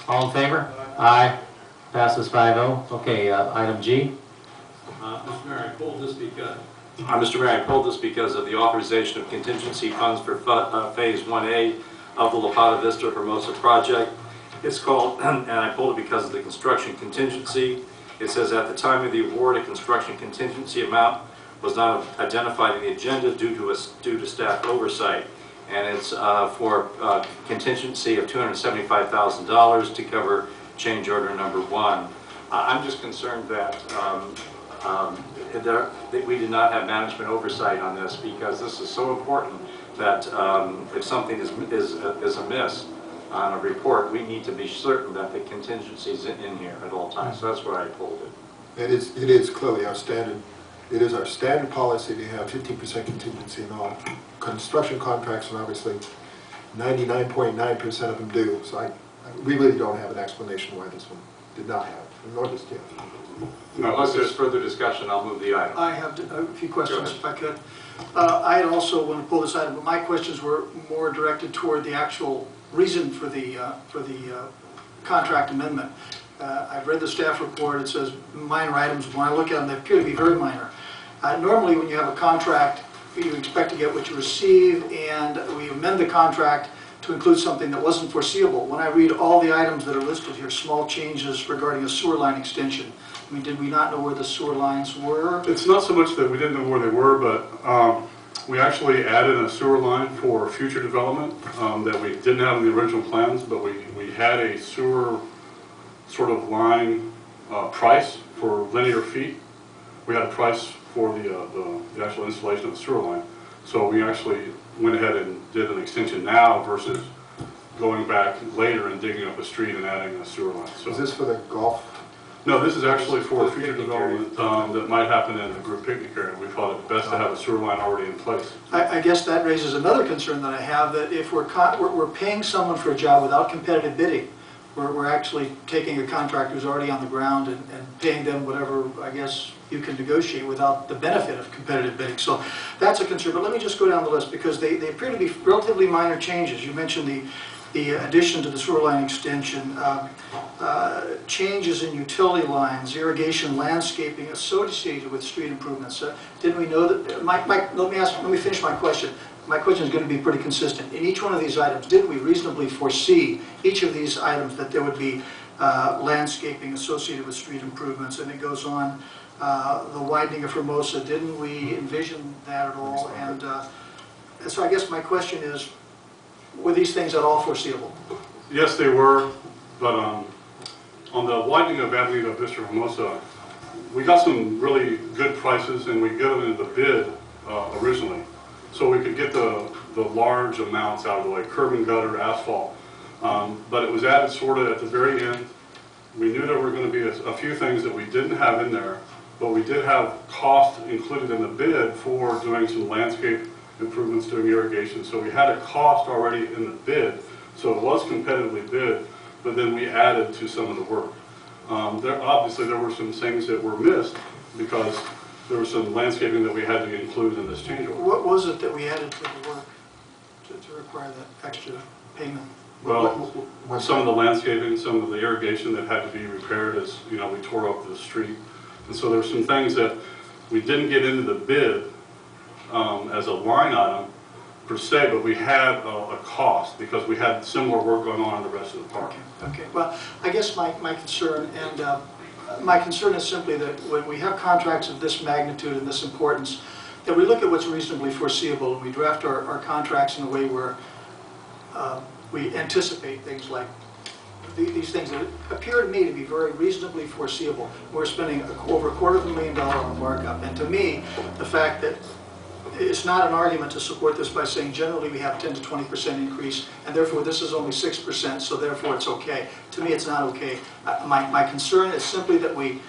All in favor? Aye. Passes 5-0. Okay, item G. Mr. Mayor, I pulled this because of the authorization of contingency funds for Phase 1A of the La Plata Vista Hermosa project. It's called, and I pulled it because of the construction contingency. It says at the time of the award, a construction contingency amount was not identified in the agenda due to staff oversight. And it's for contingency of $275,000 to cover change order number 1. I'm just concerned that that we did not have management oversight on this, because this is so important that if something is amiss on a report, we need to be certain that the contingency is in here at all times. So that's why I pulled it. It is clearly our standard. It is our standard policy to have 15% contingency in all construction contracts, and obviously 99.9% of them do. So we really don't have an explanation why this one did not have it, nor does Jeff. Unless there's further discussion, I'll move the item. I have a few questions, if I could. I had also want to pull this item, but my questions were more directed toward the actual reason for the contract amendment. I've read the staff report. It says minor items. When I look at them, they appear to be very minor. Normally, when you have a contract, you expect to get what you receive, and we amend the contract to include something that wasn't foreseeable. When I read all the items that are listed here, small changes regarding a sewer line extension, I mean, did we not know where the sewer lines were? It's not so much that we didn't know where they were, but we actually added a sewer line for future development that we didn't have in the original plans, but we had a sewer sort of line price for linear feet. We had a price for the actual installation of the sewer line. So we actually went ahead and did an extension now versus going back later and digging up a street and adding a sewer line. So, Is this for the golf? no, this is actually for future development that might happen in the group picnic area. We thought it best to have a sewer line already in place. I guess that raises another concern that I have, that if we're paying someone for a job without competitive bidding, we're actually taking a contractor who's already on the ground and paying them whatever, I guess, you can negotiate without the benefit of competitive bidding. So that's a concern. But let me just go down the list, because they appear to be relatively minor changes. You mentioned the addition to the sewer line extension, changes in utility lines, irrigation, landscaping associated with street improvements. Didn't we know that? Let me finish my question. My question is going to be pretty consistent. In each one of these items, didn't we reasonably foresee each of these items that there would be landscaping associated with street improvements? And it goes on, the widening of Hermosa, didn't we envision that at all? And so I guess my question is, were these things at all foreseeable? Yes, they were, but on the widening of Avenida Vista Hermosa, we got some really good prices, and we got them into the bid originally. So we could get the large amounts out of the way, curb and gutter, asphalt. But it was added sort of at the very end. We knew there were going to be a few things that we didn't have in there, but we did have cost included in the bid for doing some landscape improvements, doing irrigation. So we had a cost already in the bid, so it was competitively bid, but then we added to some of the work. Obviously there were some things that were missed because there was some landscaping that we had to include in this change order. What was it that we added to the work to require that extra payment? Well, some of the landscaping, some of the irrigation that had to be repaired as, you know, we tore up the street. And so there were some things that we didn't get into the bid as a line item per se, but we had a cost because we had similar work going on in the rest of the park. Okay. Well, I guess my concern, and my concern is simply that when we have contracts of this magnitude and this importance, that we look at what's reasonably foreseeable and we draft our contracts in a way where we anticipate things like these things that appear to me to be very reasonably foreseeable. We're spending over $250,000 on markup, and to me, the fact that it's not an argument to support this by saying generally we have 10 to 20% increase, and therefore this is only 6%, so therefore it's okay. To me, it's not okay. My concern is simply that we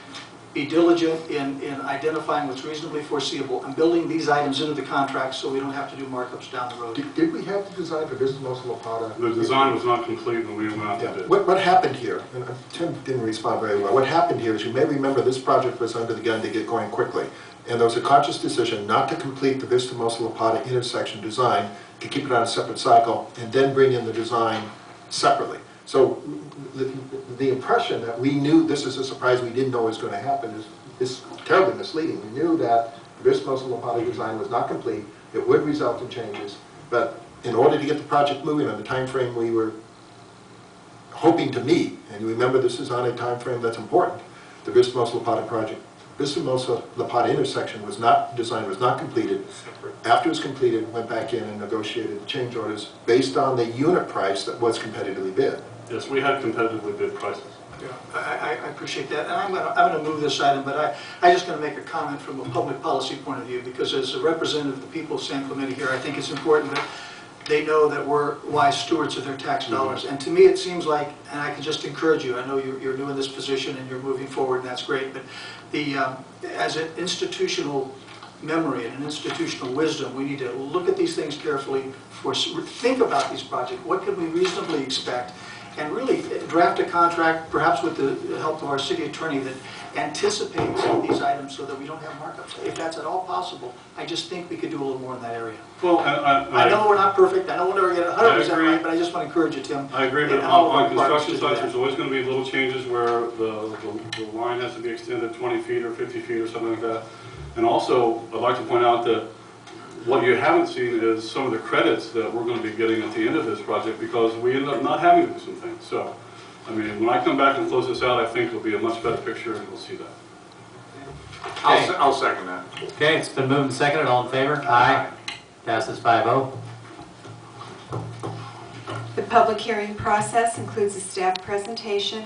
be diligent in identifying what's reasonably foreseeable and building these items into the contract so we don't have to do markups down the road. Did we have the design for Vista Hermosa La Plata? The design was not complete when we went out to bid. What happened here, and Tim didn't respond very well, what happened here is, you may remember, this project was under the gun to get going quickly. And there was a conscious decision not to complete the Vista Hermosa La Plata intersection design, to keep it on a separate cycle, and then bring in the design separately. So the impression that we knew this is a surprise we didn't know was going to happen is terribly misleading. We knew that the Vista-Lopata design was not complete. It would result in changes, but in order to get the project moving on the time frame we were hoping to meet, and remember this is on a time frame that's important, the Vista-Lopata project, Vista-Lopata intersection was not, design was not completed. After it was completed, went back in and negotiated change orders based on the unit price that was competitively bid. Yes, we had competitively bid prices. Yeah, I appreciate that, and I'm going to move this item, but I'm just going to make a comment from a public policy point of view, because as a representative of the people of San Clemente here, I think it's important that they know that we're wise stewards of their tax dollars. And to me, it seems like, and I can just encourage you, I know you're new in this position and you're moving forward, and that's great, but as an institutional memory and an institutional wisdom, we need to look at these things carefully, think about these projects, what can we reasonably expect, and really draft a contract, perhaps with the help of our city attorney, that anticipates these items so that we don't have markups. If that's at all possible, I just think we could do a little more in that area. Well, I know we're not perfect, I know we'll never get it 100% agree. right, but I just want to encourage you, Tim. I agree, but in all of our on construction partners to do sites, there's that. always going to be little changes where the line has to be extended 20 feet or 50 feet or something like that. And also, I'd like to point out that what you haven't seen is some of the credits that we're going to be getting at the end of this project, because we ended up not having to do some things. So, I mean, when I come back and close this out, I think it'll be a much better picture, and we'll see that. I'll second that. Okay, it's been moved and seconded. All in favor? Aye. Passes 5-0. The public hearing process includes a staff presentation,